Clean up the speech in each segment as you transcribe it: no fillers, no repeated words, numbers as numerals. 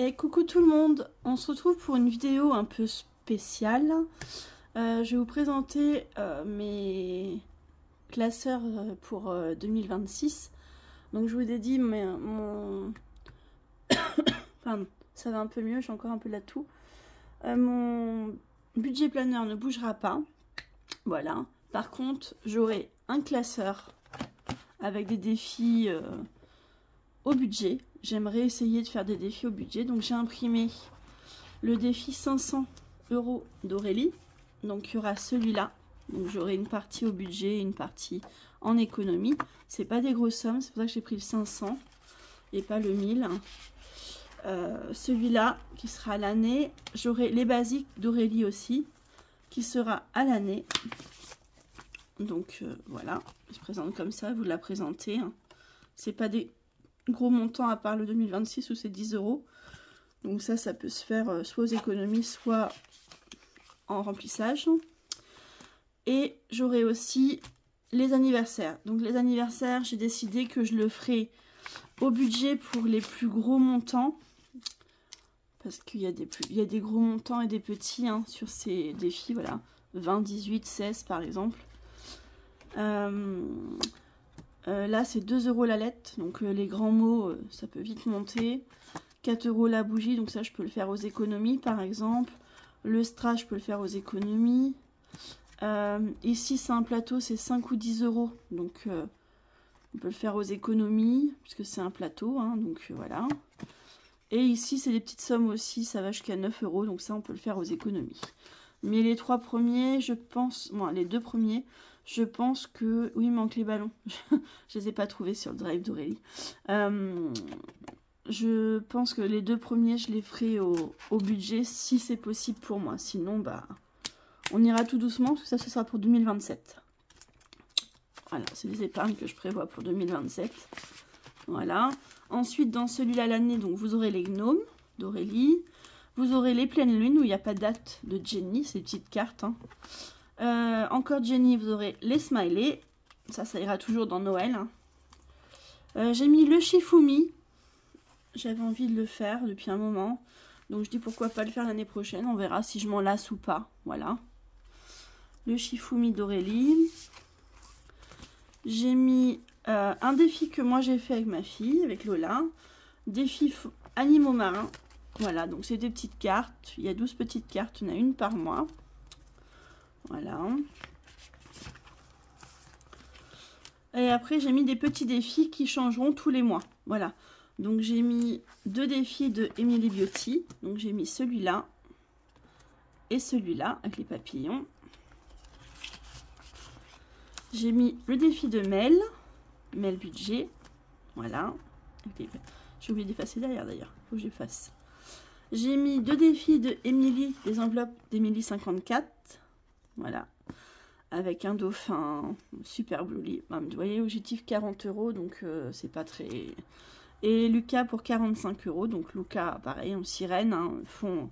Et coucou tout le monde, on se retrouve pour une vidéo un peu spéciale. Je vais vous présenter mes classeurs pour 2026. Donc je vous dédie mon... Pardon, ça va un peu mieux, j'ai encore un peu de la toux. Mon budget planeur ne bougera pas. Voilà. Par contre, j'aurai un classeur avec des défis au budget. J'aimerais essayer de faire des défis au budget. Donc j'ai imprimé le défi 500 € d'Aurélie. Donc il y aura celui-là. Donc j'aurai une partie au budget et une partie en économie. C'est pas des grosses sommes, c'est pour ça que j'ai pris le 500 et pas le 1000. Celui-là qui sera à l'année. J'aurai les basiques d'Aurélie aussi qui sera à l'année. Donc voilà, je se présente comme ça, vous la présentez. Hein. C'est pas des gros montants à part le 2026 où c'est 10 €. Donc ça peut se faire soit aux économies, soit en remplissage. Et j'aurai aussi les anniversaires. Donc les anniversaires, j'ai décidé que je le ferai au budget pour les plus gros montants. Parce qu'il y a des gros montants et des petits hein, sur ces défis. Voilà, 20, 18, 16 par exemple. Là c'est 2 € la lettre, donc les grands mots ça peut vite monter. 4 € la bougie, donc ça je peux le faire aux économies par exemple. Le strass je peux le faire aux économies. Ici c'est un plateau, c'est 5 ou 10 €, donc on peut le faire aux économies puisque c'est un plateau hein, donc voilà. Et ici c'est des petites sommes aussi, ça va jusqu'à 9 €, donc ça on peut le faire aux économies. Mais les trois premiers, je pense, bon, les deux premiers, je pense que... Oui, il manque les ballons. Je les ai pas trouvés sur le drive d'Aurélie. Je pense que les deux premiers, je les ferai au budget si c'est possible pour moi. Sinon, bah, on ira tout doucement parce que ça, ce sera pour 2027. Voilà, c'est les épargnes que je prévois pour 2027. Voilà. Ensuite, dans celui-là, l'année, donc vous aurez les gnomes d'Aurélie. Vous aurez les pleines lunes où il n'y a pas de date de Jenny, c'est des petites cartes. Hein. Encore Jenny, vous aurez les smileys. Ça ira toujours dans Noël. Hein. J'ai mis le Shifumi. J'avais envie de le faire depuis un moment. Donc je dis pourquoi pas le faire l'année prochaine. On verra si je m'en lasse ou pas. Voilà. Le Shifumi d'Aurélie. J'ai mis un défi que moi j'ai fait avec ma fille, avec Lola. Défi animaux marins. Voilà, donc c'est des petites cartes. Il y a 12 petites cartes, il y en a une par mois. Voilà. Et après, j'ai mis des petits défis qui changeront tous les mois. Voilà. Donc j'ai mis 2 défis de Emily Beauty. Donc j'ai mis celui-là et celui-là avec les papillons. J'ai mis le défi de Mel Budget. Voilà. J'ai oublié d'effacer derrière d'ailleurs. Il faut que j'efface. J'ai mis 2 défis de Emily, des enveloppes d'Emily 54. Voilà. Avec un dauphin super bleu. Vous voyez, objectif 40 €, donc c'est pas très... Et Lucas pour 45 €. Donc Lucas, pareil, en sirène, hein, fond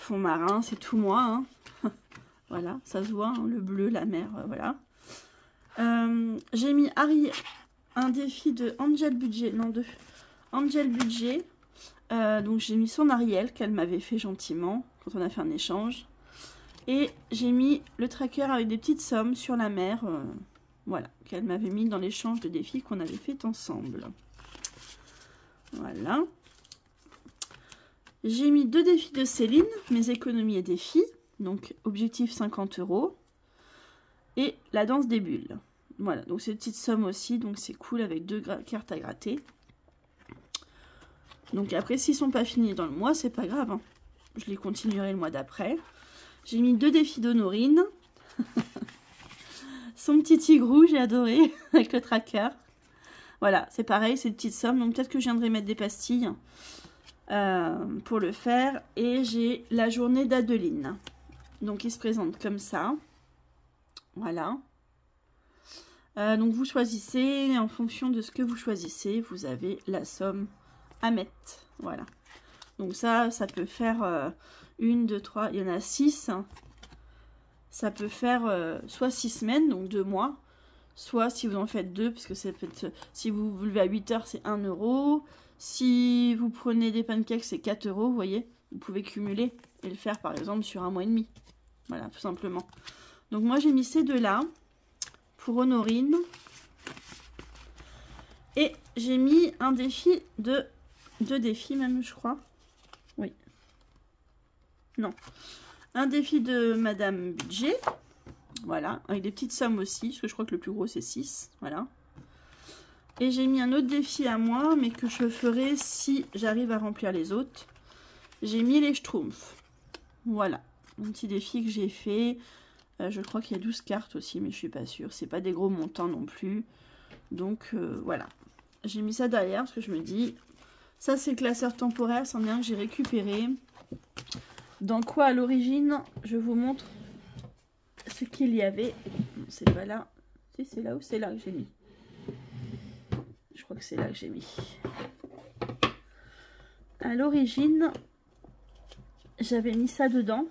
marin, c'est tout moi. Hein. Voilà, ça se voit, hein, le bleu, la mer, voilà. J'ai mis un défi de Angel Budget. Non, de Angel Budget. Donc j'ai mis son Ariel qu'elle m'avait fait gentiment quand on a fait un échange. Et j'ai mis le tracker avec des petites sommes sur la mer. Voilà, qu'elle m'avait mis dans l'échange de défis qu'on avait fait ensemble. Voilà. J'ai mis 2 défis de Céline, mes économies et défis. Donc objectif 50 €. Et la danse des bulles. Voilà, donc c'est une petite somme aussi, donc c'est cool avec 2 cartes à gratter. Donc après, s'ils sont pas finis dans le mois, c'est pas grave. Hein. Je les continuerai le mois d'après. J'ai mis 2 défis d'Honorine. Son petit tigrou, j'ai adoré, avec le tracker. Voilà, c'est pareil, c'est une petite somme. Donc peut-être que je viendrai mettre des pastilles pour le faire. Et j'ai la journée d'Adeline. Donc il se présente comme ça. Voilà. Donc vous choisissez, en fonction de ce que vous choisissez, vous avez la somme à mettre. Voilà. Donc ça peut faire 1, 2, 3, il y en a 6. Ça peut faire soit 6 semaines, donc 2 mois. Soit si vous en faites 2, puisque ça peut être, si vous vous levez à 8 h, c'est 1 €. Si vous prenez des pancakes, c'est 4 €, vous voyez. Vous pouvez cumuler et le faire par exemple sur 1 mois et demi. Voilà, tout simplement. Donc moi j'ai mis ces deux-là pour Honorine. Et j'ai mis un défi de... 2 défis même, je crois. Oui. Non. Un défi de Madame Budget. Voilà, avec des petites sommes aussi, parce que je crois que le plus gros c'est 6. Voilà. Et j'ai mis un autre défi à moi, mais que je ferai si j'arrive à remplir les autres. J'ai mis les Schtroumpfs. Voilà, un petit défi que j'ai fait. Je crois qu'il y a 12 cartes aussi, mais je suis pas sûre. C'est pas des gros montants non plus. Donc voilà. J'ai mis ça derrière parce que je me dis, ça c'est classeur temporaire, c'en est un que j'ai récupéré. Dans quoi à l'origine, je vous montre ce qu'il y avait. C'est pas là. Si, c'est là ou c'est là que j'ai mis. Je crois que c'est là que j'ai mis. À l'origine, j'avais mis ça dedans.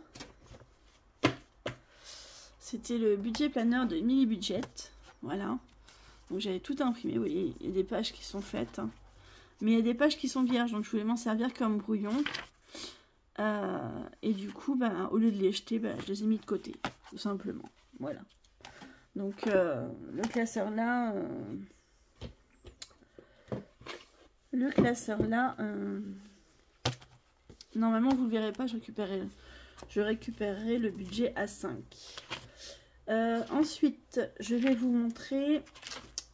C'était le budget planeur de Mini Budget. Voilà. Donc j'avais tout imprimé. Vous voyez, il y a des pages qui sont faites. Mais il y a des pages qui sont vierges. Donc je voulais m'en servir comme brouillon. Et du coup, bah, au lieu de les jeter, bah, je les ai mis de côté. Tout simplement. Voilà. Donc le classeur là... normalement vous ne le verrez pas, je récupérerai le budget à 5. Ensuite, je vais vous montrer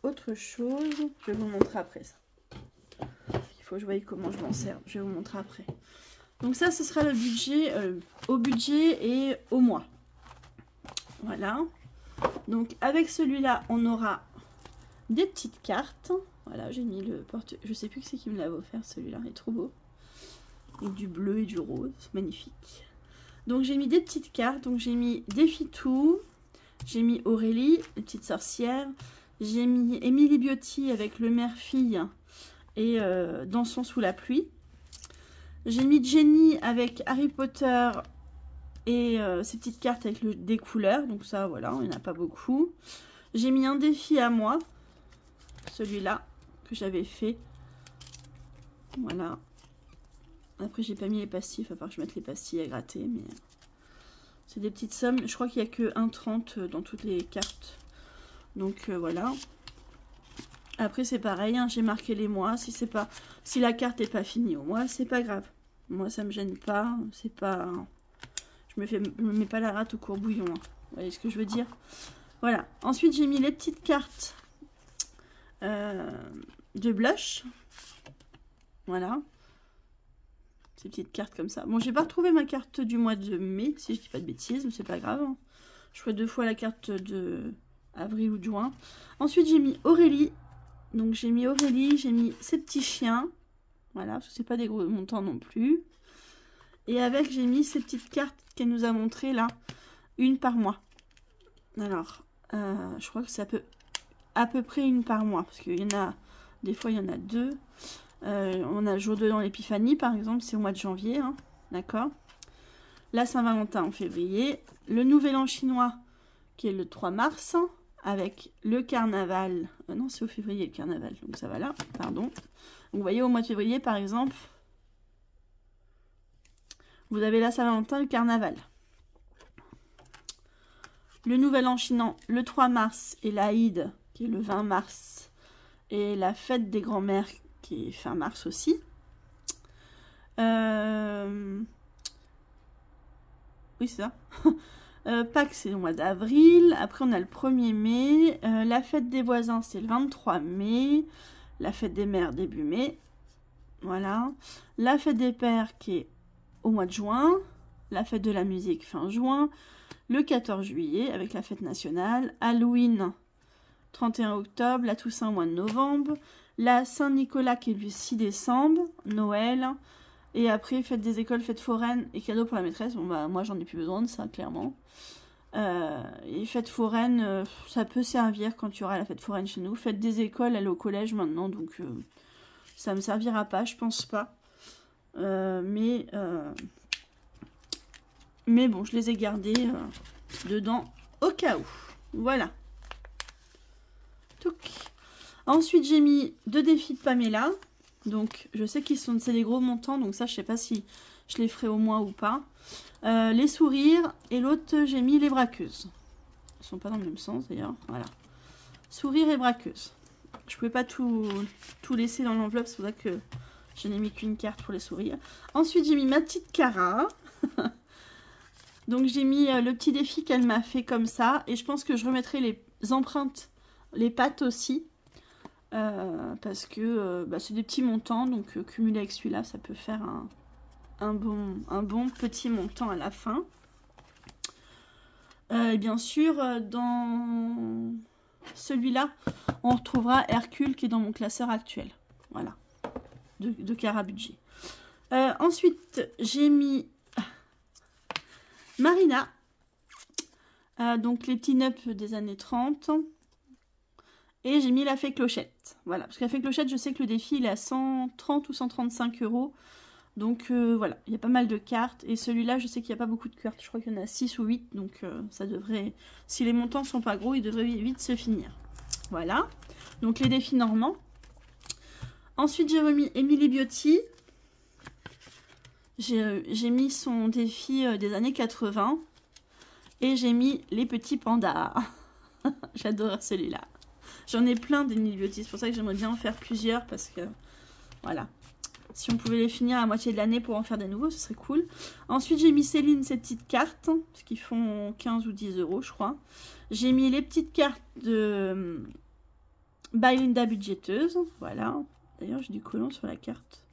autre chose. Je vais vous montrer après ça. Il faut que je voie comment je m'en sers. Je vais vous montrer après. Donc ça, ce sera le budget au budget et au mois. Voilà. Donc avec celui-là, on aura des petites cartes. Voilà, j'ai mis le porte... Je sais plus qui c'est qui me l'avait offert, celui-là. Il est trop beau. Avec du bleu et du rose. Magnifique. Donc j'ai mis des petites cartes. Donc j'ai mis Défi-Tout. J'ai mis Aurélie, les petites sorcières. J'ai mis Emily Beauty avec le mère-fille et Dansons sous la pluie. J'ai mis Jenny avec Harry Potter et ces petites cartes avec des couleurs. Donc ça, voilà, il n'y en a pas beaucoup. J'ai mis un défi à moi. Celui-là que j'avais fait. Voilà. Après, j'ai pas mis les pastilles. Il va falloir que je mette les pastilles à gratter. Mais c'est des petites sommes. Je crois qu'il n'y a que 1,30 dans toutes les cartes. Donc voilà. Après, c'est pareil. Hein, j'ai marqué les mois. Si la carte n'est pas finie au mois, c'est pas grave. Moi, ça me gêne pas. C'est pas... Je me mets pas la rate au courbouillon. Hein. Vous voyez ce que je veux dire? Voilà. Ensuite, j'ai mis les petites cartes de blush. Voilà. Ces petites cartes comme ça. Bon, j'ai pas retrouvé ma carte du mois de mai, si je dis pas de bêtises, mais c'est pas grave. Hein. Je ferai 2 fois la carte de avril ou de juin. Ensuite, j'ai mis Aurélie. Donc, j'ai mis Aurélie, j'ai mis ces petits chiens. Voilà, parce que c'est pas des gros montants non plus. Et avec, j'ai mis ces petites cartes qu'elle nous a montrées là, une par mois. Alors, je crois que ça peut à peu près une par mois, parce qu'il y en a, des fois il y en a 2. On a le jour 2 dans l'épiphanie, par exemple, c'est au mois de janvier, hein, d'accord. La Saint-Valentin en février. Le Nouvel An chinois, qui est le 3 mars, avec le carnaval. Non, c'est au février le carnaval, donc ça va là, pardon. Donc, vous voyez, au mois de février, par exemple, vous avez la Saint-Valentin et le carnaval. Le Nouvel An chinois, le 3 mars, et l'Aïd, qui est le 20 mars, et la fête des grands-mères, qui est fin mars aussi. Oui, c'est ça. Pâques, c'est le mois d'avril. Après, on a le 1er mai. La fête des voisins, c'est le 23 mai. La fête des mères, début mai. Voilà. La fête des pères, qui est au mois de juin. La fête de la musique, fin juin. Le 14 juillet, avec la fête nationale. Halloween, 31 octobre. La Toussaint, au mois de novembre. La Saint-Nicolas, qui est le 6 décembre. Noël. Et après, fête des écoles, fête foraine et cadeaux pour la maîtresse. Bon, bah, moi, j'en ai plus besoin de ça, clairement. Et fête foraine, ça peut servir quand il y aura la fête foraine chez nous. Fête des écoles, elle est au collège maintenant, donc ça me servira pas, je pense pas. Mais bon, je les ai gardés dedans au cas où. Voilà. Touc. Ensuite, j'ai mis 2 défis de Pamela. Donc, je sais qu'ils sont, c'est des gros montants. Donc ça, je sais pas si je les ferai au mois ou pas. Les sourires. Et l'autre, j'ai mis les braqueuses. Ils sont pas dans le même sens d'ailleurs. Voilà. Sourires et braqueuses. Je pouvais pas tout laisser dans l'enveloppe. C'est pour ça que je n'ai mis qu'une carte pour les sourires. Ensuite, j'ai mis ma petite Cara. Donc, j'ai mis le petit défi qu'elle m'a fait comme ça. Et je pense que je remettrai les empreintes, les pattes aussi. Parce que c'est des petits montants. Donc, cumulé avec celui-là, ça peut faire un bon petit montant à la fin. Et bien sûr, dans celui-là, on retrouvera Hercule qui est dans mon classeur actuel. Voilà, de Cara Budget. Ensuite, j'ai mis Marina. Donc les petits nups des années 30. Et j'ai mis la fée Clochette. Voilà, parce que la fée Clochette, je sais que le défi, il est à 130 ou 135 €. Donc voilà, il y a pas mal de cartes. Et celui-là, je sais qu'il n'y a pas beaucoup de cartes. Je crois qu'il y en a 6 ou 8. Donc ça devrait, si les montants sont pas gros, il devrait vite se finir. Voilà, donc les défis normands. Ensuite, j'ai remis Emily Beauty. J'ai mis son défi des années 80. Et j'ai mis les petits pandas. J'adore celui-là. J'en ai plein d'Emily Beauty. C'est pour ça que j'aimerais bien en faire plusieurs. Parce que, voilà. Si on pouvait les finir à moitié de l'année pour en faire des nouveaux, ce serait cool. Ensuite, j'ai mis Céline, ces petites cartes. Parce qu'ils font 15 ou 10 €, je crois. J'ai mis les petites cartes de By Linda Budgeteuse. Voilà. D'ailleurs, j'ai du collant sur la carte.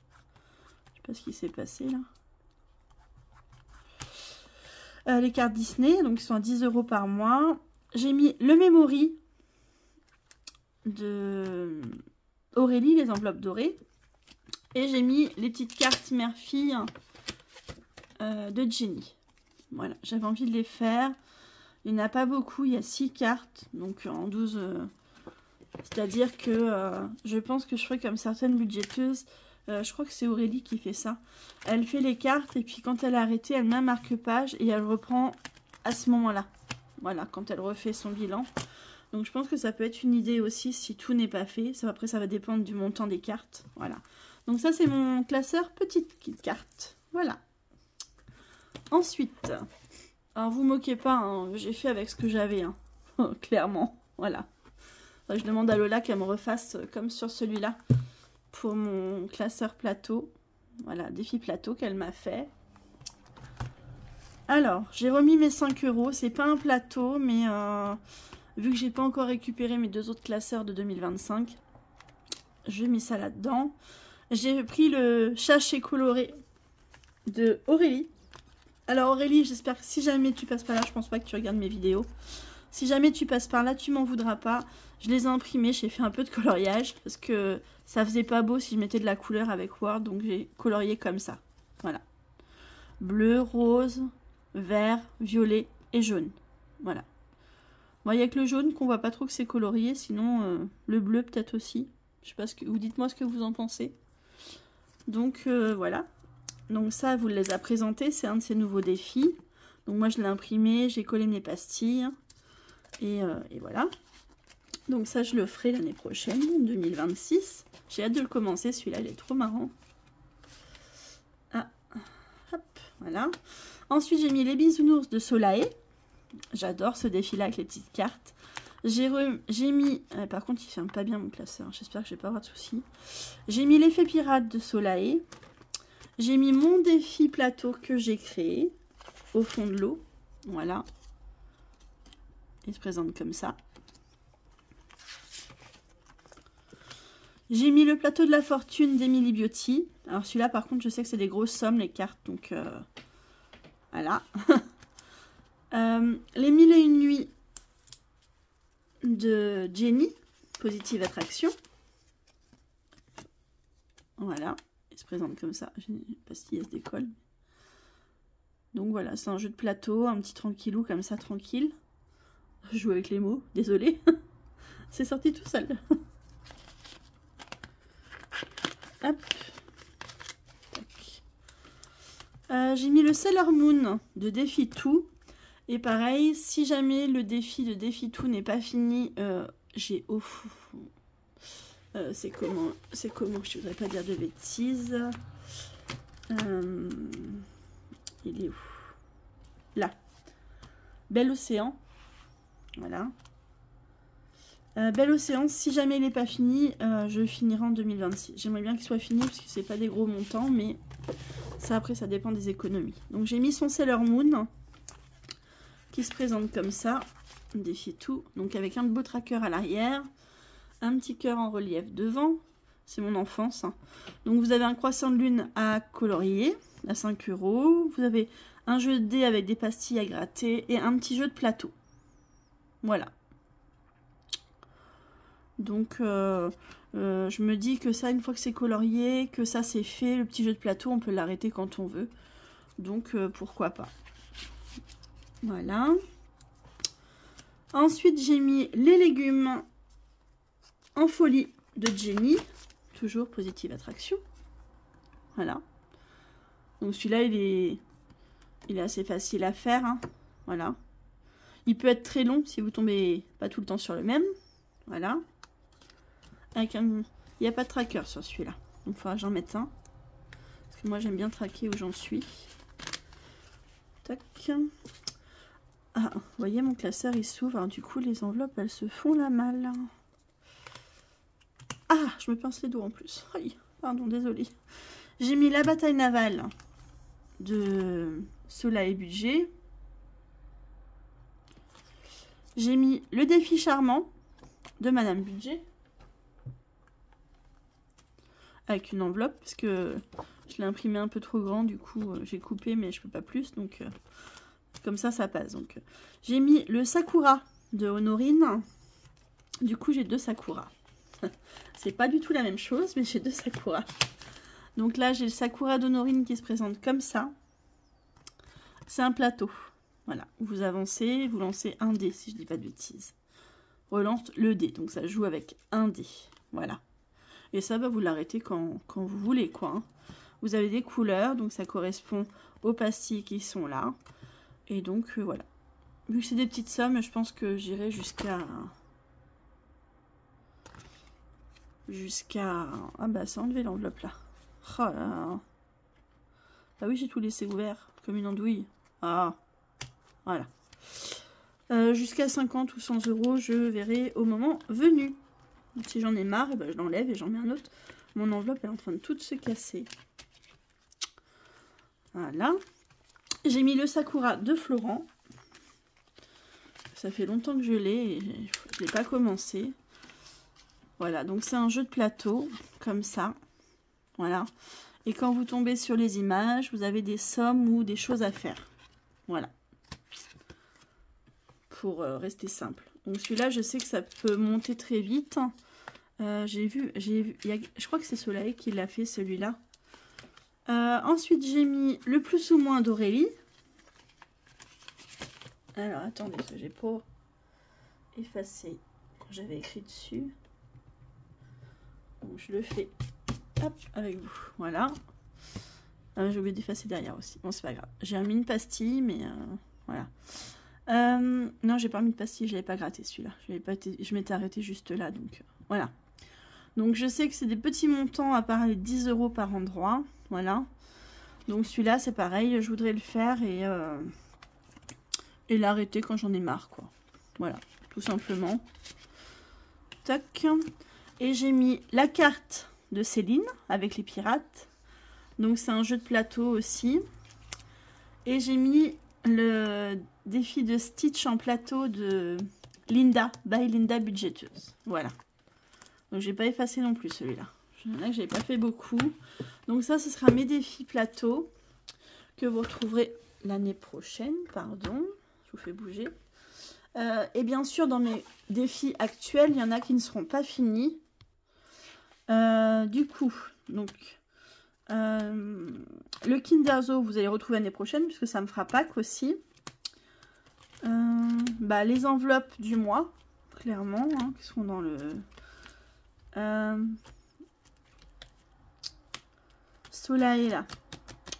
Je sais pas ce qui s'est passé là. Les cartes Disney, donc ils sont à 10 € par mois. J'ai mis le Memory de Aurélie, les enveloppes dorées. Et j'ai mis les petites cartes mère-fille de Jenny. Voilà, j'avais envie de les faire. Il n'y en a pas beaucoup, il y a 6 cartes. Donc en 12... c'est-à-dire que je pense que je ferai comme certaines budgeteuses. Je crois que c'est Aurélie qui fait ça. Elle fait les cartes et puis quand elle a arrêté, elle met un marque-page et elle reprend à ce moment-là. Voilà, quand elle refait son bilan. Donc je pense que ça peut être une idée aussi si tout n'est pas fait. Après, ça va dépendre du montant des cartes. Voilà. Donc ça, c'est mon classeur petite carte. Voilà. Ensuite, alors vous moquez pas, hein, j'ai fait avec ce que j'avais. Hein. Clairement, voilà. Je demande à Lola qu'elle me refasse comme sur celui-là. Pour mon classeur plateau. Voilà, défi plateau qu'elle m'a fait. Alors, j'ai remis mes 5 €. C'est pas un plateau, mais vu que j'ai pas encore récupéré mes 2 autres classeurs de 2025, je mis ça là-dedans. J'ai pris le sachet coloré de Aurélie. Alors Aurélie, j'espère que si jamais tu passes par là, je pense pas que tu regardes mes vidéos. Si jamais tu passes par là, tu m'en voudras pas. Je les ai imprimés, j'ai fait un peu de coloriage parce que ça faisait pas beau si je mettais de la couleur avec Word, donc j'ai colorié comme ça. Voilà. Bleu, rose, vert, violet et jaune. Voilà. Bon, il n'y a que le jaune qu'on voit pas trop que c'est colorié, sinon le bleu peut-être aussi. Je sais pas ce que vous dites-moi ce que vous en pensez. Donc voilà. Donc ça, vous les a présentés, c'est un de ces nouveaux défis. Donc moi je l'ai imprimé, j'ai collé mes pastilles. Et voilà. Donc ça, je le ferai l'année prochaine, 2026. J'ai hâte de le commencer, celui-là, il est trop marrant. Ah, hop, voilà. Ensuite, j'ai mis les bisounours de Soleil. J'adore ce défi-là avec les petites cartes. J'ai mis... par contre, il ne ferme pas bien mon classeur. J'espère que je ne vais pas avoir de soucis. J'ai mis l'effet pirate de Soleil. J'ai mis mon défi plateau que j'ai créé au fond de l'eau. Voilà. Il se présente comme ça. J'ai mis le plateau de la fortune d'Emily Beauty. Alors celui-là, par contre, je sais que c'est des grosses sommes, les cartes. Donc, voilà. Les 1001 nuits de Jenny. Positive attraction. Voilà. Il se présente comme ça. J'ai une pastille, elle se décolle. Donc voilà, c'est un jeu de plateau. Un petit tranquillou, comme ça, tranquille. Je joue avec les mots, désolée. C'est sorti tout seul. Hop. J'ai mis le Sailor Moon de Défi Tout. Et pareil, si jamais le défi de Défi Tout n'est pas fini, j'ai C'est comment, je ne voudrais pas dire de bêtises. Il est où? Là. Bel Océan. Voilà. Bel Océan, si jamais il n'est pas fini, je le finirai en 2026. J'aimerais bien qu'il soit fini parce que c'est pas des gros montants, mais ça après ça dépend des économies. Donc j'ai mis son Sailor Moon qui se présente comme ça. On défie tout. Donc avec un beau tracker à l'arrière, un petit cœur en relief devant. C'est mon enfance. Hein. Donc vous avez un croissant de lune à colorier à 5 €. Vous avez un jeu de dés avec des pastilles à gratter et un petit jeu de plateau. Voilà. Donc, je me dis que ça, une fois que c'est colorié, que ça c'est fait, le petit jeu de plateau, on peut l'arrêter quand on veut. Donc, pourquoi pas. Voilà. Ensuite, j'ai mis les légumes en folie de Jenny. Toujours positive attraction. Voilà. Donc, celui-là, il est assez facile à faire. Hein. Voilà. Il peut être très long si vous tombez pas tout le temps sur le même. Voilà. Avec un... Il n'y a pas de tracker sur celui-là. Donc, il faudra que j'en mette un. Parce que moi, j'aime bien traquer où j'en suis. Tac. Ah, vous voyez, mon classeur, il s'ouvre. Du coup, les enveloppes, elles se font la malle. Ah, je me pince les doigts en plus. Aïe, pardon, désolée. J'ai mis la bataille navale de Soleil Budget. J'ai mis le défi charmant de Madame Budget. Avec une enveloppe, parce que je l'ai imprimé un peu trop grand, du coup j'ai coupé, mais je peux pas plus, donc comme ça passe. Donc j'ai mis le Sakura de Honorine. Du coup j'ai 2 Sakura. C'est pas du tout la même chose, mais j'ai 2 Sakura. Donc là j'ai le Sakura d'Honorine qui se présente comme ça. C'est un plateau. Voilà, vous avancez, vous lancez un dé, si je dis pas de bêtises. Relance le dé, donc ça joue avec un dé. Voilà. Et ça, vous l'arrêtez quand vous voulez, quoi. Hein. Vous avez des couleurs, donc ça correspond aux pastilles qui sont là. Et donc, voilà. Vu que c'est des petites sommes, je pense que j'irai jusqu'à... Ah bah, ça a enlevé l'enveloppe, là. Oh là là. Bah oui, j'ai tout laissé ouvert, comme une andouille. Ah, voilà. Jusqu'à 50 ou 100 €, je verrai au moment venu. Si j'en ai marre, ben je l'enlève et j'en mets un autre. Mon enveloppe est en train de toute se casser. Voilà. J'ai mis le Sakura de Florent. Ça fait longtemps que je l'ai et je ne l'ai pas commencé. Voilà, donc c'est un jeu de plateau, comme ça. Voilà. Et quand vous tombez sur les images, vous avez des sommes ou des choses à faire. Voilà. Pour rester simple. Donc celui-là, je sais que ça peut monter très vite. J'ai vu, je crois que c'est Soleil qui l'a fait, celui-là. Ensuite, j'ai mis le plus ou moins d'Aurélie. Alors, attendez, parce que j'ai pas effacé quand j'avais écrit dessus. Donc, je le fais hop, avec vous. Voilà. J'ai oublié d'effacer derrière aussi. Bon, c'est pas grave. J'ai mis une pastille, mais voilà. Non, j'ai pas mis de pastille, je l'avais pas gratté celui-là. Je m'étais arrêtée juste là, donc voilà. Donc je sais que c'est des petits montants à part les 10 € par endroit. Voilà. Donc celui-là, c'est pareil, je voudrais le faire et l'arrêter quand j'en ai marre, quoi. Voilà, tout simplement. Tac. Et j'ai mis la carte de Céline avec les pirates. Donc c'est un jeu de plateau aussi. Et j'ai mis le défi de Stitch en plateau de Linda, by Linda Budgeteuse. Voilà. Donc j'ai pas effacé non plus celui-là. Là que j'avais pas fait beaucoup. Donc ça, ce sera mes défis plateau que vous retrouverez l'année prochaine. Pardon, je vous fais bouger. Et bien sûr, dans mes défis actuels, il y en a qui ne seront pas finis. Du coup, donc le Kinder Zo, vous allez retrouver l'année prochaine puisque ça me fera Pâques aussi. Bah, les enveloppes du mois, clairement, hein, qui sont dans le Soleil là.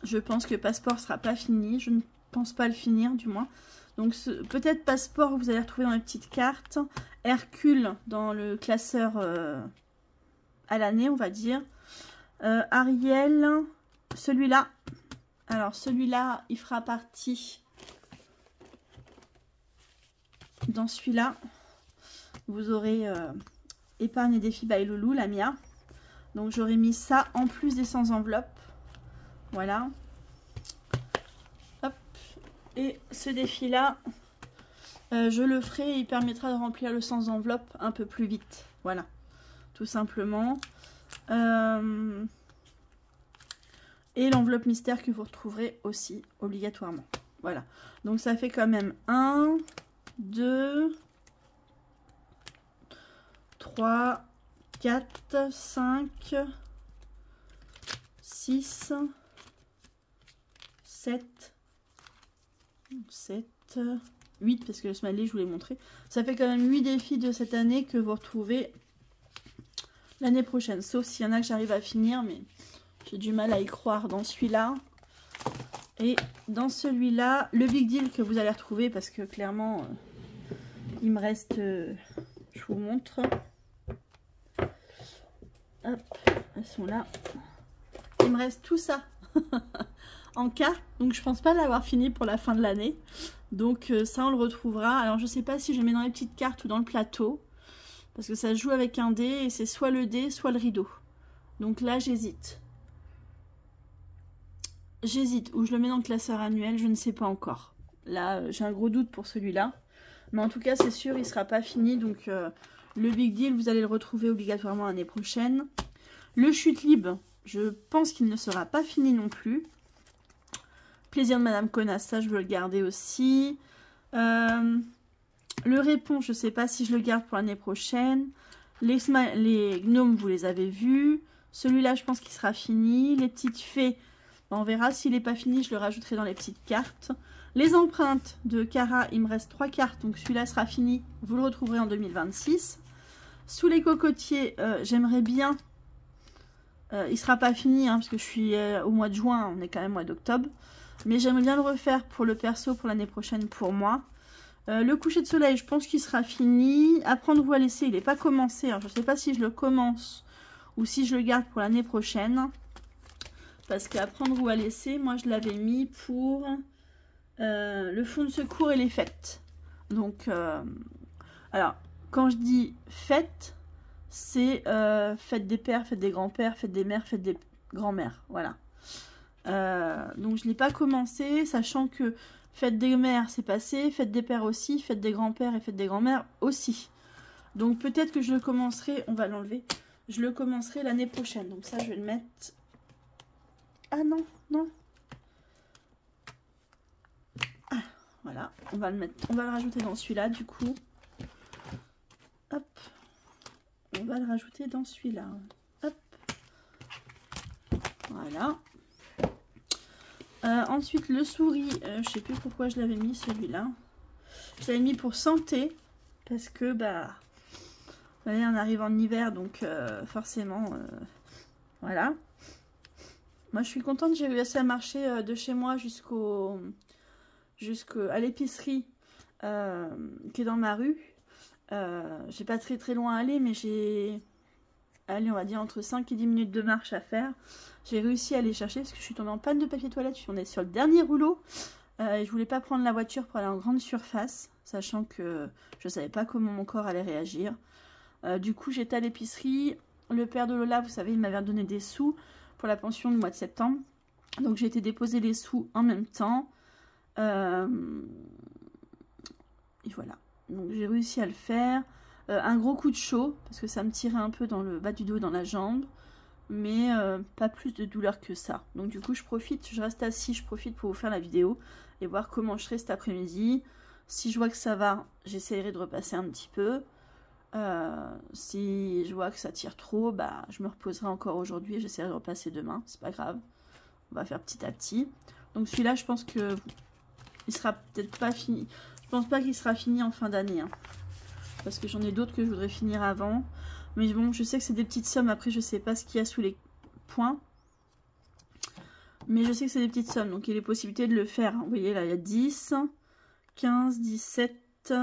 Je pense que Passeport sera pas fini. Je ne pense pas le finir du moins. Donc peut-être Passeport, vous allez retrouver dans les petites cartes. Hercule dans le classeur à l'année, on va dire. Ariel, celui-là. Alors, celui-là, il fera partie dans celui-là. Vous aurez épargne et défi by Loulou, la Mia. Donc, j'aurais mis ça en plus des sans enveloppe. Voilà. Hop. Et ce défi-là, je le ferai et il permettra de remplir le sans enveloppe un peu plus vite. Voilà. Tout simplement. Et l'enveloppe mystère que vous retrouverez aussi obligatoirement. Voilà. Donc ça fait quand même 1, 2, 3, 4, 5, 6, 7, 8, parce que le smiley, je vous l'ai montré. Ça fait quand même 8 défis de cette année que vous retrouvez l'année prochaine. Sauf s'il y en a que j'arrive à finir, mais j'ai du mal à y croire dans celui-là. Et dans celui-là, le big deal que vous allez retrouver, parce que clairement, il me reste... je vous montre. Hop, elles sont là. Il me reste tout ça en carte. Donc, je pense pas l'avoir fini pour la fin de l'année. Donc, ça, on le retrouvera. Alors, je sais pas si je le mets dans les petites cartes ou dans le plateau. Parce que ça joue avec un dé et c'est soit le dé, soit le rideau. Donc là, j'hésite. J'hésite. Ou je le mets dans le classeur annuel, je ne sais pas encore. Là, j'ai un gros doute pour celui-là. Mais en tout cas, c'est sûr, il ne sera pas fini. Donc, le big deal, vous allez le retrouver obligatoirement l'année prochaine. Le chute libre, je pense qu'il ne sera pas fini non plus. Plaisir de Madame Connasse, ça, je veux le garder aussi. Le répond, je ne sais pas si je le garde pour l'année prochaine. Les gnomes, vous les avez vus. Celui-là, je pense qu'il sera fini. Les petites fées, on verra. S'il n'est pas fini, je le rajouterai dans les petites cartes. Les empreintes de Cara, il me reste 3 cartes. Donc celui-là sera fini. Vous le retrouverez en 2026. Sous les cocotiers, j'aimerais bien... il ne sera pas fini, hein, parce que je suis au mois de juin. On est quand même au mois d'octobre. Mais j'aimerais bien le refaire pour le perso pour l'année prochaine pour moi. Le coucher de soleil, je pense qu'il sera fini. Apprendre ou à laisser, il n'est pas commencé. Alors, je ne sais pas si je le commence ou si je le garde pour l'année prochaine. Parce qu'apprendre ou à laisser, moi, je l'avais mis pour le fonds de secours et les fêtes. Donc, alors, quand je dis fête, c'est fête des pères, fête des grands-pères, fête des mères, fête des grands-mères. Voilà. Donc, je ne l'ai pas commencé, sachant que fête des mères, c'est passé. Fête des pères aussi. Fête des grands-pères et fête des grands-mères aussi. Donc, peut-être que je le commencerai... On va l'enlever. Je le commencerai l'année prochaine. Donc, ça, je vais le mettre... Ah non, non. Ah, voilà. On va le mettre... On va le rajouter dans celui-là, du coup. Hop. On va le rajouter dans celui-là. Hop. Voilà. Ensuite, le souris, je sais plus pourquoi je l'avais mis celui-là. Je l'avais mis pour santé, parce que, bah, vous voyez, on arrive en hiver, donc forcément, voilà. Moi, je suis contente, j'ai réussi à marcher de chez moi jusqu'à l'épicerie qui est dans ma rue. J'ai pas très loin à aller, mais j'ai... Allez, on va dire entre 5 et 10 minutes de marche à faire. J'ai réussi à aller chercher parce que je suis tombée en panne de papier toilette. On est sur le dernier rouleau. Et je voulais pas prendre la voiture pour aller en grande surface, sachant que je savais pas comment mon corps allait réagir. Du coup, j'étais à l'épicerie. Le père de Lola, vous savez, il m'avait donné des sous pour la pension du mois de septembre. Donc, j'ai été déposer les sous en même temps. Et voilà. Donc, j'ai réussi à le faire. Un gros coup de chaud, parce que ça me tirait un peu dans le bas du dos et dans la jambe. Mais pas plus de douleur que ça. Donc du coup, je profite, je reste assis, je profite pour vous faire la vidéo et voir comment je serai cet après-midi. Si je vois que ça va, j'essaierai de repasser un petit peu. Si je vois que ça tire trop, bah, je me reposerai encore aujourd'hui et j'essaierai de repasser demain. C'est pas grave. On va faire petit à petit. Donc celui-là, je pense que il sera peut-être pas fini. Je pense pas qu'il sera fini en fin d'année. Hein. Parce que j'en ai d'autres que je voudrais finir avant. Mais bon, je sais que c'est des petites sommes. Après, je sais pas ce qu'il y a sous les points. Mais je sais que c'est des petites sommes. Donc, il y a les possibilités de le faire. Vous voyez, là, il y a 10, 15, 17,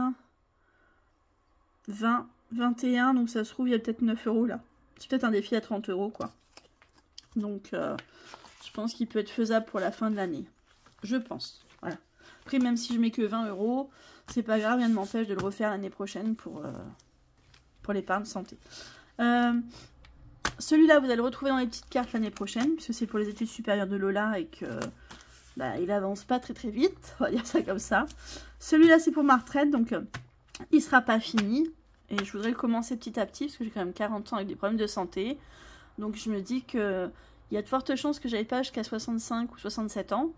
20, 21. Donc, ça se trouve, il y a peut-être 9 € là. C'est peut-être un défi à 30 € quoi. Donc je pense qu'il peut être faisable pour la fin de l'année. Je pense. Voilà. Après, même si je mets que 20 €, c'est pas grave, rien ne m'empêche de le refaire l'année prochaine pour l'épargne santé. Celui-là, vous allez le retrouver dans les petites cartes l'année prochaine, puisque c'est pour les études supérieures de Lola et que il avance pas très vite, on va dire ça comme ça. Celui-là, c'est pour ma retraite, donc il sera pas fini. Et je voudrais le commencer petit à petit, parce que j'ai quand même 40 ans avec des problèmes de santé. Donc je me dis que il y a de fortes chances que j'aille pas jusqu'à 65 ou 67 ans.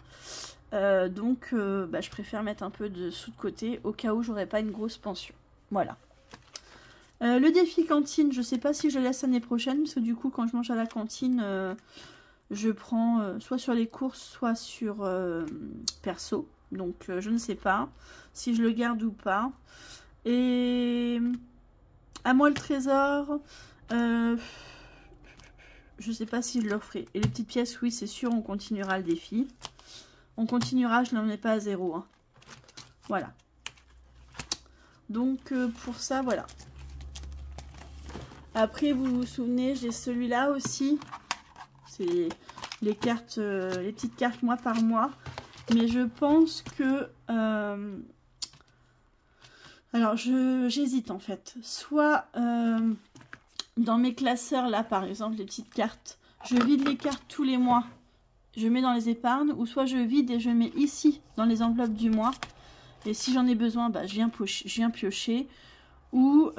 Donc je préfère mettre un peu de sous de côté au cas où j'aurais pas une grosse pension. Voilà. Le défi cantine, je sais pas si je le laisse l'année prochaine, parce que du coup quand je mange à la cantine, je prends soit sur les courses, soit sur perso. Donc je ne sais pas si je le garde ou pas. Et à moi le trésor, je sais pas si je le referai. Et les petites pièces, oui c'est sûr, on continuera le défi. On continuera, je n'en mets pas à 0. Hein. Voilà. Donc pour ça, voilà. Après, vous vous souvenez, j'ai celui-là aussi. C'est les cartes, les petites cartes mois par mois. Mais je pense que... alors, j'hésite en fait. Soit dans mes classeurs, là par exemple, les petites cartes, je vide les cartes tous les mois. Je mets dans les épargnes. Ou soit je vide et je mets ici, dans les enveloppes du mois. Et si j'en ai besoin, je viens piocher. Ou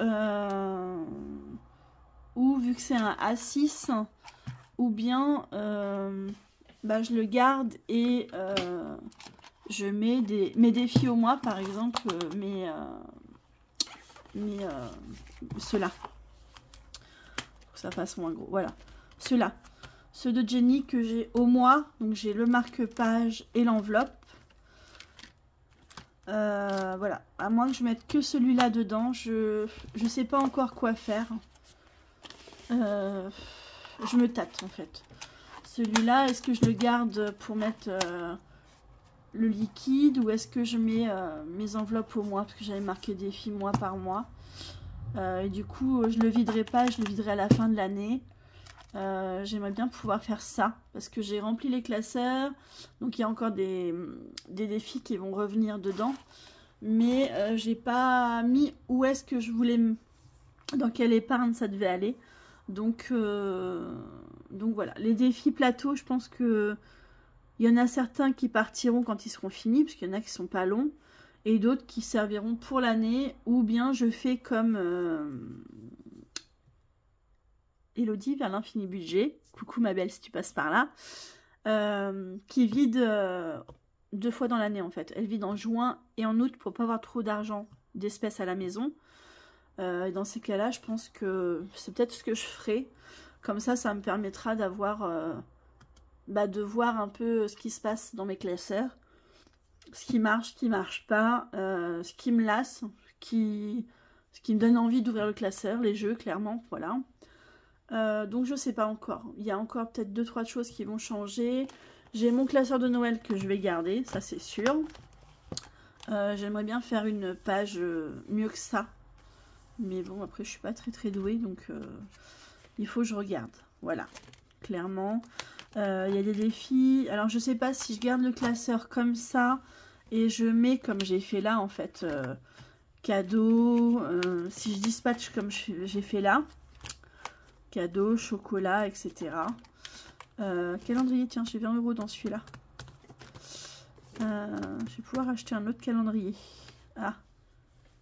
vu que c'est un A6, ou bien je le garde et je mets mes défis au mois, par exemple, ceux-là. Pour que ça fasse moins gros. Voilà, ceux-là. Ceux de Jenny que j'ai au mois, donc j'ai le marque-page et l'enveloppe. Voilà, à moins que je mette que celui-là dedans, je sais pas encore quoi faire. Je me tâte en fait. Celui-là, est-ce que je le garde pour mettre le liquide ou est-ce que je mets mes enveloppes au mois, parce que j'avais marqué défi mois par mois. Et du coup, je le viderai pas, je le viderai à la fin de l'année. J'aimerais bien pouvoir faire ça parce que j'ai rempli les classeurs, donc il y a encore des défis qui vont revenir dedans, mais j'ai pas mis où est-ce que je voulais, dans quelle épargne ça devait aller. Donc voilà, les défis plateau, je pense que il y en a certains qui partiront quand ils seront finis, parce qu'il y en a qui sont pas longs, et d'autres qui serviront pour l'année, ou bien je fais comme Elodie vers l'infini budget, coucou ma belle si tu passes par là, qui vide 2 fois dans l'année en fait. Elle vide en juin et en août pour pas avoir trop d'argent d'espèces à la maison. Et dans ces cas-là, je pense que c'est peut-être ce que je ferai. Comme ça me permettra d'avoir, de voir un peu ce qui se passe dans mes classeurs. Ce qui marche pas, ce qui me lasse, ce qui me donne envie d'ouvrir le classeur, les jeux, clairement, voilà. Donc je sais pas encore. Il y a encore peut-être 2-3 choses qui vont changer. J'ai mon classeur de Noël que je vais garder, ça c'est sûr. J'aimerais bien faire une page mieux que ça. Mais bon, après je suis pas très douée, donc il faut que je regarde. Voilà, clairement. Il y a des défis. Alors je sais pas si je garde le classeur comme ça et je mets comme j'ai fait là en fait, cadeau, si je dispatche comme j'ai fait là, cadeau, chocolat, etc. Calendrier, tiens, j'ai 20 € dans celui-là. Je vais pouvoir acheter un autre calendrier. Ah,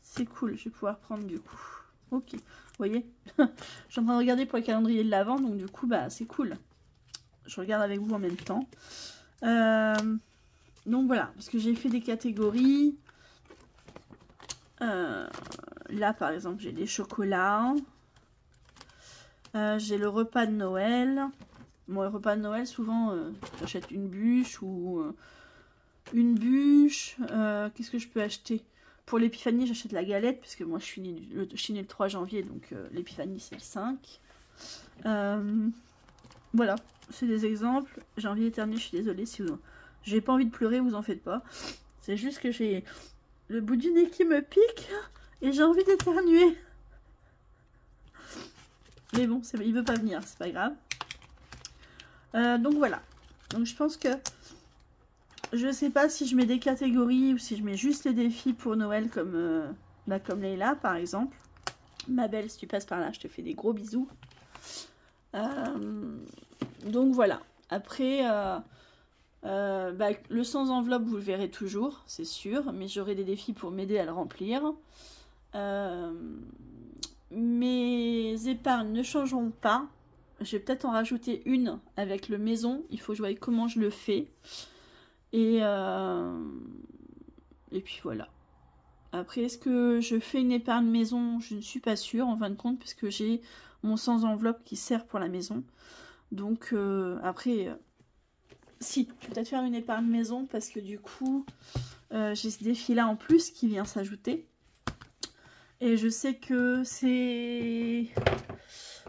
c'est cool, je vais pouvoir prendre du coup. Ok, vous voyez, je suis en train de regarder pour le calendrier de l'Avent, donc du coup, c'est cool. Je regarde avec vous en même temps. Donc voilà, parce que j'ai fait des catégories. Là, par exemple, j'ai des chocolats. J'ai le repas de Noël. Bon, le repas de Noël, souvent, j'achète une bûche ou une bûche. Qu'est-ce que je peux acheter? Pour l'épiphanie, j'achète la galette, parce que moi, je suis née le 3 janvier, donc l'épiphanie, c'est le 5. Voilà, c'est des exemples. J'ai envie d'éternuer, je suis désolée. Si vous... J'ai pas envie de pleurer, vous en faites pas. C'est juste que j'ai le bout du nez qui me pique et j'ai envie d'éternuer. Mais bon, il veut pas venir, c'est pas grave. Donc voilà. Donc je pense que je sais pas si je mets des catégories ou si je mets juste les défis pour Noël comme Leïla par exemple. Ma belle, si tu passes par là, je te fais des gros bisous. Donc voilà. Après, le sans enveloppe, vous le verrez toujours, c'est sûr. Mais j'aurai des défis pour m'aider à le remplir. Mes épargnes ne changeront pas. Je vais peut-être en rajouter une avec le maison. Il faut que je voie comment je le fais. Et puis voilà. Après, est-ce que je fais une épargne maison? Je ne suis pas sûre en fin de compte, parce que j'ai mon sans enveloppe qui sert pour la maison. Donc après, si, je vais peut-être faire une épargne maison, parce que du coup, j'ai ce défi-là en plus qui vient s'ajouter. Et je sais que c'est...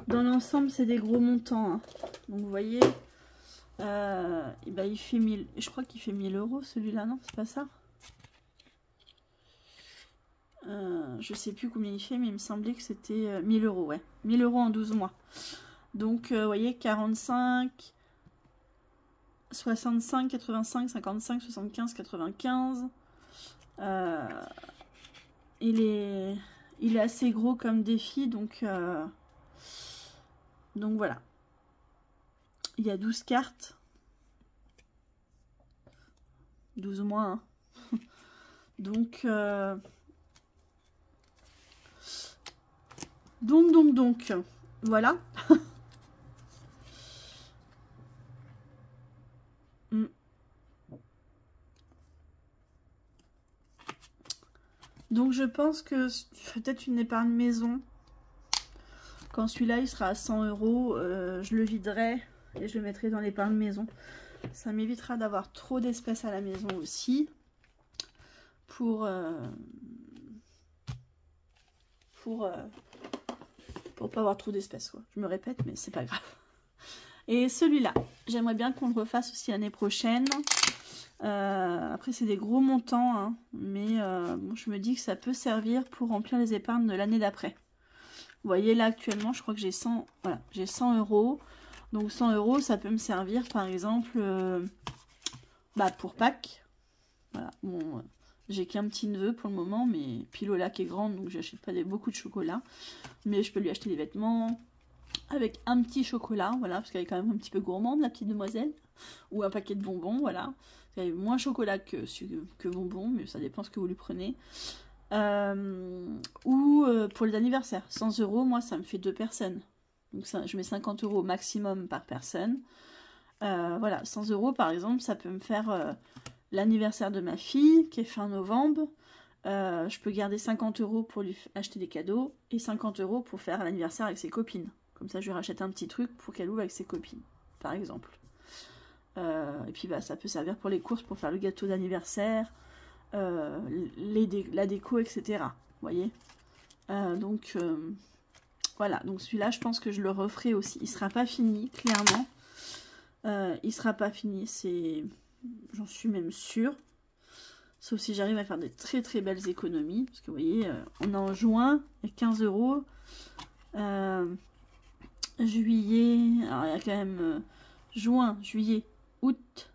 Dans l'ensemble, c'est des gros montants. Hein. Donc vous voyez, il fait 1000... Je crois qu'il fait 1000 € celui-là, non? C'est pas ça? Je sais plus combien il fait, mais il me semblait que c'était 1000 €, ouais. 1000 € en 12 mois. Donc, vous voyez, 45, 65, 85, 55, 75, 95. Il est assez gros comme défi, donc voilà. Il y a 12 cartes. 12 mois, hein. Donc, voilà. Donc je pense que peut-être une épargne maison. Quand celui-là il sera à 100 €, je le viderai et je le mettrai dans l'épargne maison. Ça m'évitera d'avoir trop d'espèces à la maison aussi. Pour pas avoir trop d'espèces. Je me répète, mais c'est pas grave. Et celui-là, j'aimerais bien qu'on le refasse aussi l'année prochaine. Après, c'est des gros montants, hein, mais bon, je me dis que ça peut servir pour remplir les épargnes de l'année d'après. Vous voyez, là, actuellement, je crois que j'ai 100, voilà, j'ai 100 €. Donc, 100 €, ça peut me servir, par exemple, pour Pâques. Voilà, bon, j'ai qu'un petit neveu pour le moment, mais puis Lola qui est grande, donc j'achète pas beaucoup de chocolat. Mais je peux lui acheter des vêtements avec un petit chocolat, voilà, parce qu'elle est quand même un petit peu gourmande, la petite demoiselle. Ou un paquet de bonbons, voilà. Elle est moins chocolat que bonbons, mais ça dépend ce que vous lui prenez. Ou pour les anniversaires, 100 €, moi ça me fait 2 personnes. Donc ça, je mets 50 € au maximum par personne. Voilà, 100 € par exemple, ça peut me faire l'anniversaire de ma fille, qui est fin novembre. Je peux garder 50 € pour lui acheter des cadeaux et 50 € pour faire l'anniversaire avec ses copines. Comme ça, je lui rachète un petit truc pour qu'elle ouvre avec ses copines, par exemple. Et puis, ça peut servir pour les courses, pour faire le gâteau d'anniversaire, la déco, etc. Vous voyez, donc, voilà. Donc, celui-là, je pense que je le referai aussi. Il sera pas fini, clairement. Il sera pas fini, j'en suis même sûre. Sauf si j'arrive à faire des très très belles économies. Parce que vous voyez, on est en juin, il y a 15 €. Juillet, alors il y a quand même juin, juillet, août.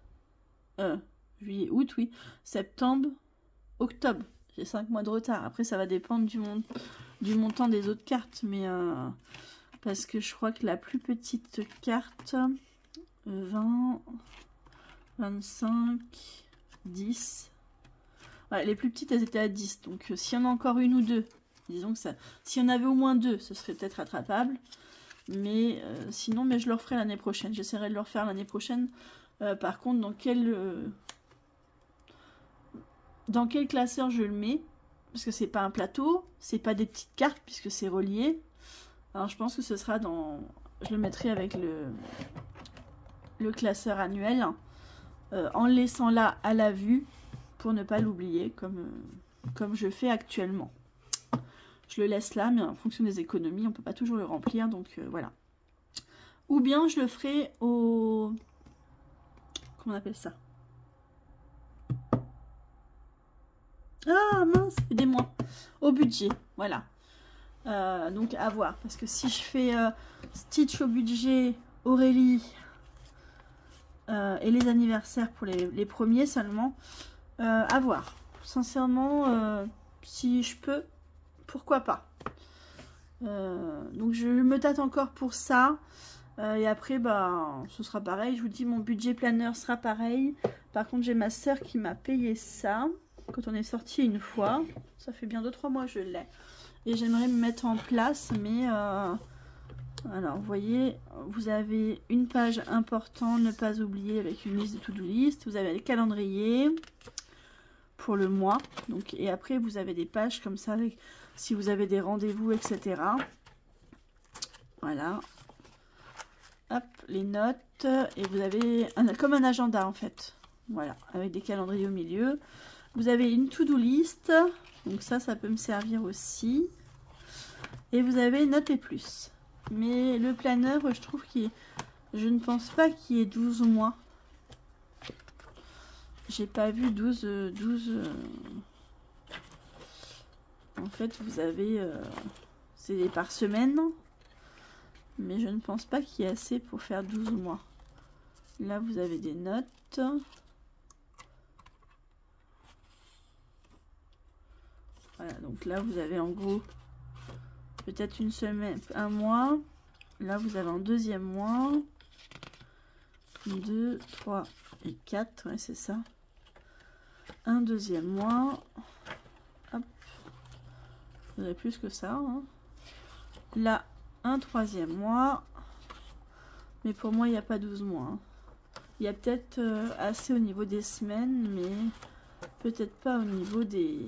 Juillet, août, oui. Septembre, octobre. J'ai 5 mois de retard. Après, ça va dépendre du montant des autres cartes. Mais parce que je crois que la plus petite carte, 20, 25, 10... Ouais, les plus petites, elles étaient à 10. Donc, s'il y en a encore une ou deux, disons que ça... S'il y en avait au moins 2, ce serait peut-être rattrapable. Mais sinon, je le referai l'année prochaine. J'essaierai de le refaire l'année prochaine. Par contre, dans quel classeur je le mets? Parce que c'est pas un plateau, c'est pas des petites cartes, puisque c'est relié. Alors, je pense que ce sera dans... Je le mettrai avec le classeur annuel. En le laissant là à la vue, pour ne pas l'oublier, comme je fais actuellement. Je le laisse là, mais en fonction des économies, on ne peut pas toujours le remplir, donc voilà. Ou bien je le ferai au... Comment on appelle ça? Ah mince, aidez-moi. Au budget, voilà. Donc à voir, parce que si je fais Stitch au budget, Aurélie et les anniversaires pour les premiers seulement, à voir. Sincèrement, si je peux, pourquoi pas. Donc je me tâte encore pour ça. Et après, bah, ce sera pareil. Je vous dis, mon budget planeur sera pareil. Par contre, j'ai ma soeur qui m'a payé ça quand on est sorti une fois. Ça fait bien 2-3 mois que je l'ai. Et j'aimerais me mettre en place, mais alors vous voyez, vous avez une page importante, ne pas oublier, avec une liste de to-do list. Vous avez le calendrier pour le mois. Donc, et après, vous avez des pages comme ça, avec, si vous avez des rendez-vous, etc. Voilà. Hop, les notes. Et vous avez comme un agenda en fait. Voilà, avec des calendriers au milieu. Vous avez une to-do list. Donc ça peut me servir aussi. Et vous avez notes et plus. Mais le planeur, je trouve je ne pense pas qu'il y ait 12 mois. J'ai pas vu 12. En fait, vous avez... c'est par semaine. Mais je ne pense pas qu'il y ait assez pour faire 12 mois. Là, vous avez des notes. Voilà, donc là, vous avez en gros peut-être une semaine, un mois. Là, vous avez un deuxième mois. 2, 3 et 4. Ouais, c'est ça. Un deuxième mois. Hop. Vous avez plus que ça. Hein. Là, un troisième mois. Mais pour moi, il n'y a pas 12 mois. Hein. Il y a peut-être assez au niveau des semaines, mais peut-être pas au niveau des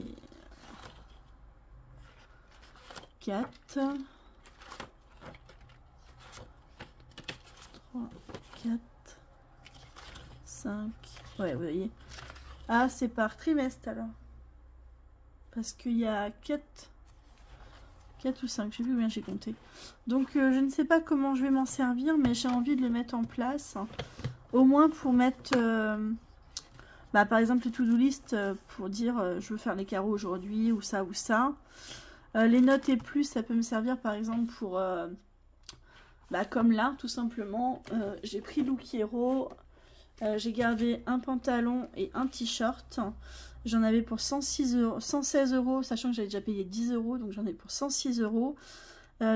4. 3, 4, 5. Ouais, vous voyez. Ah, c'est par trimestre alors. Parce qu'il y a 4 ou 5, je sais plus combien j'ai compté. Donc je ne sais pas comment je vais m'en servir, mais j'ai envie de le mettre en place. Au moins pour mettre, bah, par exemple, le to-do list pour dire je veux faire les carreaux aujourd'hui ou ça ou ça. Les notes et plus, ça peut me servir par exemple pour, bah, comme là, tout simplement, j'ai pris Look Hero, j'ai gardé un pantalon et un t-shirt. J'en avais pour 116 €, sachant que j'avais déjà payé 10 €, donc j'en ai pour 106 €.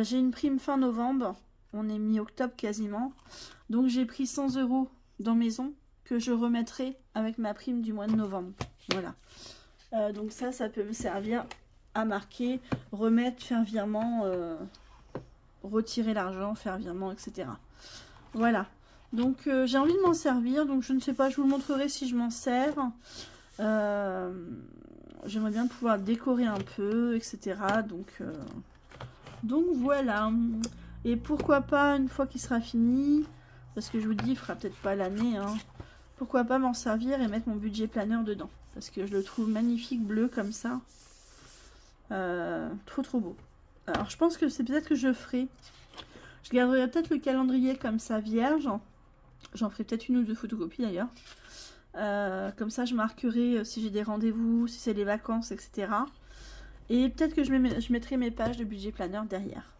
J'ai une prime fin novembre, on est mi-octobre quasiment. Donc j'ai pris 100 € dans maison que je remettrai avec ma prime du mois de novembre. Voilà. Donc ça peut me servir à marquer, remettre, faire virement, retirer l'argent, faire virement, etc. Voilà. Donc j'ai envie de m'en servir, donc je ne sais pas, je vous le montrerai si je m'en sers. J'aimerais bien pouvoir décorer un peu, etc. Donc voilà. Et pourquoi pas, une fois qu'il sera fini, parce que je vous dis, il fera peut-être pas l'année, hein, pourquoi pas m'en servir et mettre mon budget planeur dedans. Parce que je le trouve magnifique, bleu comme ça. Trop beau. Alors je pense que c'est peut-être que je ferai. Je garderai peut-être le calendrier comme ça, vierge. J'en ferai peut-être une ou deux photocopies d'ailleurs. Comme ça je marquerai si j'ai des rendez-vous, si c'est les vacances, etc. Et peut-être que je mettrai mes pages de budget planeur derrière.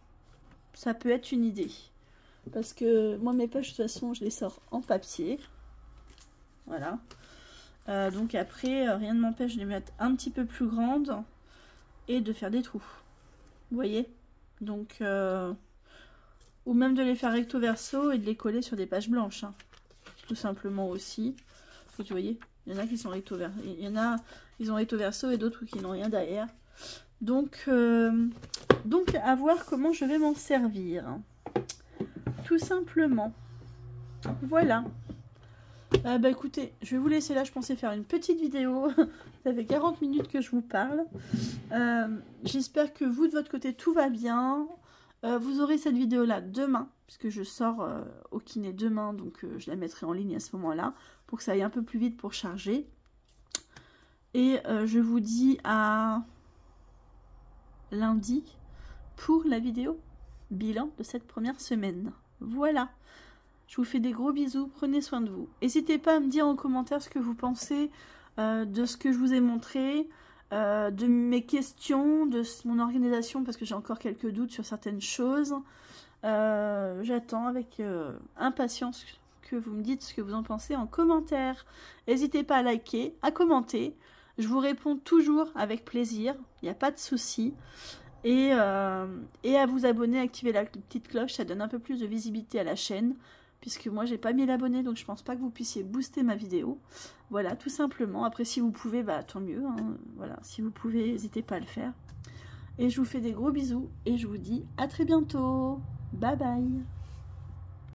Ça peut être une idée. Parce que moi mes pages de toute façon je les sors en papier. Voilà. Donc après rien ne m'empêche de les mettre un petit peu plus grandes et de faire des trous. Vous voyez? Donc ou même de les faire recto verso et de les coller sur des pages blanches. Hein. Tout simplement aussi. Vous voyez, il y en a qui sont recto verso, il y en a, ils ont recto verso et d'autres qui n'ont rien derrière. Donc à voir comment je vais m'en servir. Tout simplement. Voilà. Bah écoutez, je vais vous laisser là, je pensais faire une petite vidéo. Ça fait 40 minutes que je vous parle. J'espère que vous, de votre côté, tout va bien. Vous aurez cette vidéo là demain, puisque je sors au kiné demain, donc je la mettrai en ligne à ce moment là, pour que ça aille un peu plus vite pour charger. Et je vous dis à lundi pour la vidéo bilan de cette première semaine. Voilà, je vous fais des gros bisous, prenez soin de vous. N'hésitez pas à me dire en commentaire ce que vous pensez de ce que je vous ai montré. de mes questions, de mon organisation, parce que j'ai encore quelques doutes sur certaines choses. J'attends avec impatience que vous me dites ce que vous en pensez en commentaire. N'hésitez pas à liker, à commenter. Je vous réponds toujours avec plaisir, il n'y a pas de souci. Et à vous abonner, activer la petite cloche, ça donne un peu plus de visibilité à la chaîne. Puisque moi j'ai pas 1000 abonnés, donc je pense pas que vous puissiez booster ma vidéo. Voilà, tout simplement. Après si vous pouvez, bah tant mieux, hein. Voilà, si vous pouvez, n'hésitez pas à le faire. Et je vous fais des gros bisous et je vous dis à très bientôt. Bye bye.